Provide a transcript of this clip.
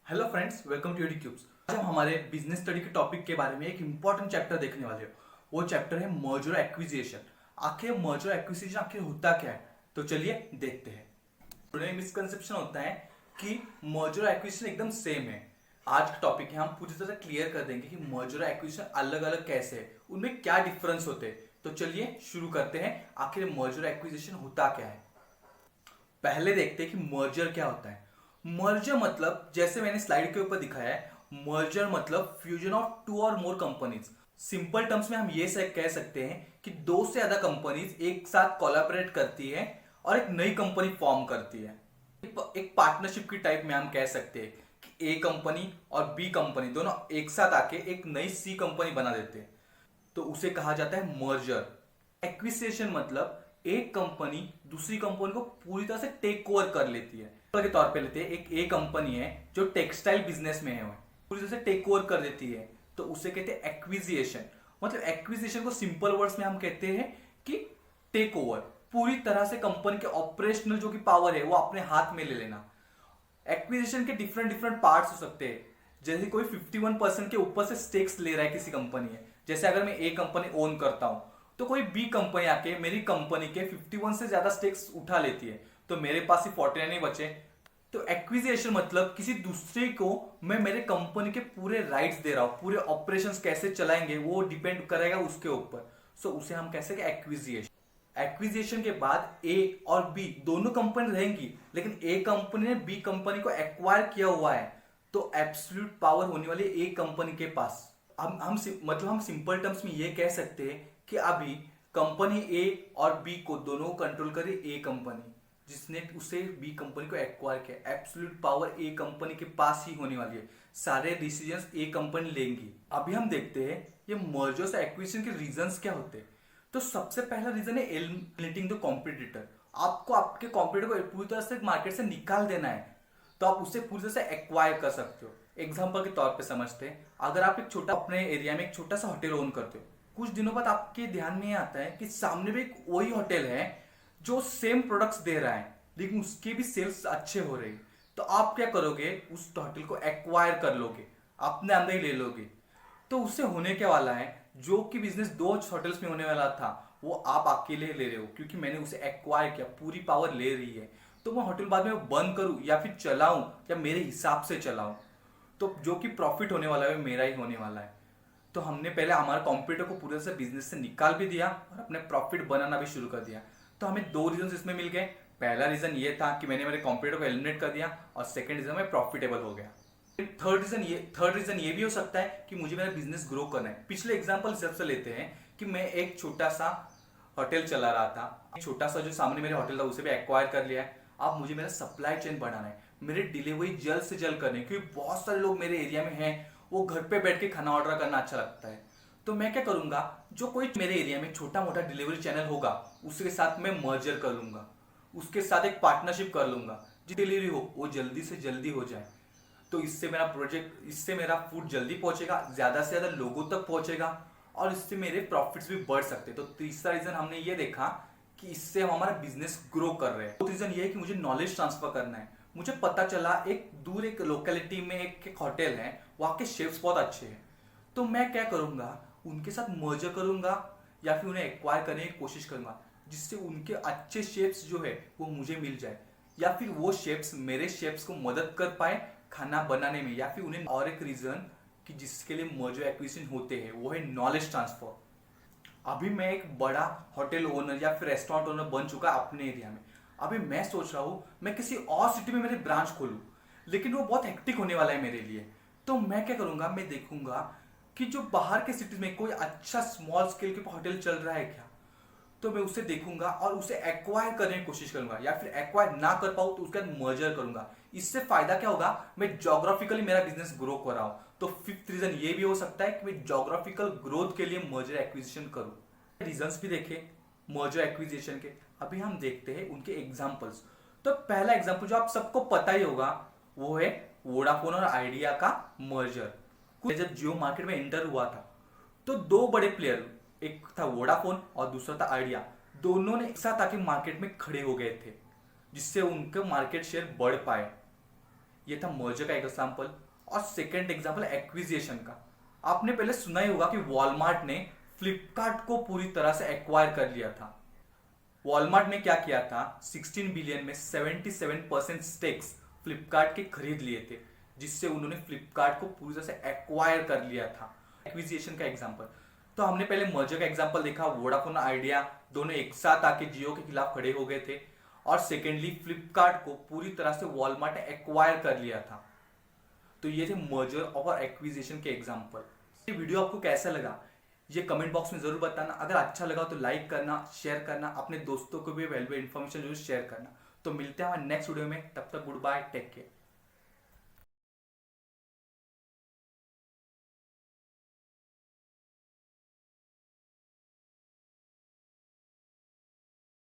Hello friends, welcome to YouTubes. आज हम हमारे बिजनेस स्टडी के टॉपिक के बारे में एक इंपॉर्टेंट चैप्टर देखने वाले हो। वो चैप्टर है मर्जर एक्विजिशन। आखिर मर्जर एक्विजिशन आखिर होता क्या है, तो चलिए देखते हैं। थोड़ा मिसकंसेप्शन होता है कि मर्जर एक्विजिशन एकदम सेम है। आज का टॉपिक है, हम पूरी तरह क्लियर कर देंगे कि मर्जर एक्विजिशन अलग अलग कैसे है, उनमें क्या डिफरेंस होते हैं। तो चलिए शुरू करते हैं, आखिर मर्जर एक्विजिशन होता क्या है। पहले देखते हैं कि मर्जर क्या होता है। मर्जर मतलब जैसे मैंने स्लाइड के ऊपर दिखाया है, मर्जर मतलब फ्यूजन ऑफ टू और मोर कंपनीज। सिंपल टर्म्स में हम ये कह सकते हैं कि दो से ज्यादा कंपनीज एक साथ कोलैबोरेट करती है और एक नई कंपनी फॉर्म करती है। एक पार्टनरशिप की टाइप में हम कह सकते हैं कि ए कंपनी और बी कंपनी दोनों एक साथ आके एक नई सी कंपनी बना देते हैं, तो उसे कहा जाता है मर्जर। एक्विजिशन मतलब एक कंपनी दूसरी कंपनी को पूरी तरह से टेक ओवर कर लेती है। के तौर पे लेते हैं, एक ए कंपनी है जो टेक्सटाइल बिजनेस में है, वो पूरी तरह से टेक ओवर कर देती है, तो उसे कहते हैं एक्विजिशन। मतलब एक्विजिशन को सिंपल वर्ड्स में हम कहते हैं कि टेक ओवर, पूरी तरह से कंपनी के ऑपरेशनल जो की पावर है वो अपने हाथ में ले लेना। एक्विजिशन के डिफरेंट डिफरेंट पार्ट्स हो सकते हैं। जैसे कोई 51% के ऊपर से स्टेक्स ले रहा है किसी कंपनी है, जैसे अगर मैं ए कंपनी ओन करता हूं, तो कोई बी कंपनी आके मेरी कंपनी के 51 से ज्यादा स्टेक्स उठा लेती है, तो मेरे पास ही 49 ही बचे। तो एक्विजिशन मतलब किसी दूसरे को मैं मेरे कंपनी के पूरे राइट्स दे रहा हूं, पूरे ऑपरेशंस कैसे चलाएंगे वो डिपेंड करेगा उसके ऊपर। सो उसे हम कह सकते हैं एक्विजिशन। एक्विजिशन के बाद ए और बी दोनों कंपनी रहेंगी, लेकिन ए कंपनी ने बी कंपनी को एक्वायर किया हुआ है, तो एब्सोल्यूट पावर होने वाली ए कंपनी के पास। हम सिंपल टर्म्स में ये कह सकते हैं कि अभी कंपनी ए और बी को दोनों कंट्रोल करे ए कंपनी, जिसने उसे बी कंपनी को एक्वायर किया। एब्सोल्यूट पावर ए कंपनी के पास ही होने वाली है, सारे डिसीजंस ए कंपनी लेंगी। अभी हम देखते हैं ये मर्जर्स एक्विजिशन के रीजंस क्या होते हैं। तो सबसे पहला रीजन है एलिमिनेटिंग द कॉम्पिटिटर। आपको आपके कॉम्पिटिटर को पूरी तरह से मार्केट से निकाल देना है, तो आप उसे पूरी तरह से एक्वायर कर सकते हो। एग्जांपल के तौर पे समझते हैं, अगर आप एक छोटा अपने एरिया में एक छोटा सा होटल ओन करते हो, कुछ दिनों बाद आपके ध्यान में ये आता है कि सामने भी एक वही होटल है जो सेम प्रोडक्ट्स दे रहा है, लेकिन उसके भी सेल्स अच्छे हो रहे हैं। तो आप क्या करोगे, उस होटल को एक्वायर कर लोगे, अपने अंदर ही ले लोगे। तो उससे होने क्या वाला है, जो कि बिजनेस दो होटल्स में होने वाला था वो आप अकेले ले रहे हो, क्योंकि मैंने उसे एक्वायर किया, पूरी पावर ले रही है। तो मैं होटल बाद में बंद करूं या फिर चलाऊं या मेरे हिसाब से चलाऊं, तो जो कि प्रॉफिट होने वाला है मेरा ही होने वाला है। तो हमने पहले हमारे कॉम्पिटिटर को पूरे से बिजनेस से निकाल भी दिया और अपने प्रॉफिट बनाना भी शुरू कर दिया। तो हमें दो रीजन इसमें मिल गए। पहला रीजन ये था कि मैंने मेरे कॉम्पिटिटर को एलिमिनेट कर दिया, और सेकंड रीजन मैं प्रॉफिटेबल हो गया। थर्ड रीजन ये भी हो सकता है कि मुझे मेरा बिजनेस ग्रो करना है। पिछले एग्जांपल हिसाब से लेते हैं कि मैं एक छोटा सा होटल चला रहा था, एक छोटा सा जो सामने मेरे होटल था उसे भी एक्वायर कर लिया है। अब मुझे मेरा सप्लाई चेन बढ़ाना है, मेरी डिलीवरी जल्द से जल्द करनी है, क्योंकि बहुत सारे लोग मेरे एरिया में हैं, वो घर पे बैठ के खाना ऑर्डर करना अच्छा लगता है। तो मैं क्या करूंगा, जो कोई मेरे एरिया में छोटा मोटा डिलीवरी चैनल होगा उसके साथ मैं मर्जर कर लूंगा, उसके साथ एक पार्टनरशिप कर लूंगा, जो डिलीवरी हो वो जल्दी से जल्दी हो जाए। तो इससे मेरा फूड जल्दी पहुंचेगा, ज्यादा से ज्यादा लोगों तक पहुंचेगा, और इससे मेरे प्रॉफिट्स भी बढ़ सकते हैं। तो तीसरा रीजन हमने ये देखा कि इससे हम हमारा बिजनेस ग्रो कर रहे हैं। तो रीजन ये है कि मुझे नॉलेज ट्रांसफर करना है। मुझे पता चला एक लोकेलिटी में एक होटल है, वहां के शेफ्स बहुत अच्छे हैं, तो मैं क्या करूंगा, उनके साथ मर्जर करूंगा या फिर उन्हें एक्वायर करने की कोशिश करूंगा, जिससे उनके अच्छे शेफ्स जो है वो मुझे मिल जाए, या फिर वो शेफ्स मेरे शेफ्स को मदद कर पाए खाना बनाने में, या फिर उन्हें। और एक रीजन कि जिसके लिए मर्जर एक्विजिशन होते हैं वो है नॉलेज ट्रांसफर। अभी मैं एक बड़ा होटल ओनर या फिर रेस्टोरेंट ओनर बन चुका अपने एरिया में। अभी मैं सोच रहा हूं मैं किसी और सिटी में मेरे ब्रांच खोलूं, लेकिन वो बहुत हेक्टिक होने वाला है मेरे लिए। तो मैं क्या करूंगा, मैं देखूंगा कि जो बाहर के सिटीज में कोई अच्छा स्मॉल स्केल के होटल चल रहा है क्या, तो मैं उसे देखूंगा और उसे एक्वायर करने की कोशिश करूंगा, या फिर एक्वायर ना कर पाऊं तो उसके बाद मर्जर करूंगा। इससे फायदा क्या होगा, मैं जोग्राफिकली मेरा बिजनेस ग्रो कर रहा हूं। तो फिफ्थ रीजन ये भी हो सकता है कि मैं जोग्राफिकल ग्रोथ के लिए मर्जर एक्विजिशन करूं। रीजंस भी देखे मर्जर एक्विजिशन के, अभी हम देखते हैं उनके एग्जांपल्स। तो पहला एग्जांपल जो आप सबको पता ही होगा वो है वोडाफोन और आइडिया का मर्जर। जब जियो मार्केट में एंटर हुआ था, तो दो बड़े प्लेयर, एक था वोडाफोन और दूसरा था आइडिया, दोनों ने एक साथ आके मार्केट में खड़े हो गए थे, जिससे उनका मार्केट शेयर बढ़ पाए। ये था मर्जर का एग्जाम्पल। और सेकेंड एग्जाम्पल एक्विजिशन का। आपने पहले सुना ही होगा कि वॉलमार्ट ने फ्लिपकार्ट को पूरी तरह से एक्वायर कर लिया था। वॉलमार्ट ने क्या किया था, 16 बिलियन में 77% स्टेक्स फ्लिपकार्ट के खरीद लिए थे, जिससे उन्होंने फ्लिपकार्ट को पूरी तरह से एक्वायर कर लिया था। एक्विजिशन का एग्जांपल। तो हमने पहले मर्जर का एग्जांपल देखा, वोडाफोन आइडिया दोनों एक साथ आके जियो के खिलाफ खड़े हो गए थे। और सेकेंडली फ्लिपकार्ट को पूरी तरह से वॉलमार्ट ने एक्वायर कर लिया था। तो ये थे मर्जर और एक्विजिशन के एग्जांपल। ये वीडियो आपको कैसा लगा ये कमेंट बॉक्स में जरूर बताना। अगर अच्छा लगा तो लाइक करना, शेयर करना, अपने दोस्तों को भी वैल्यूएबल इन्फॉर्मेशन जरूर शेयर करना। तो मिलते हैं हमारे नेक्स्ट वीडियो में, तब तक गुड बाय, टेक केयर।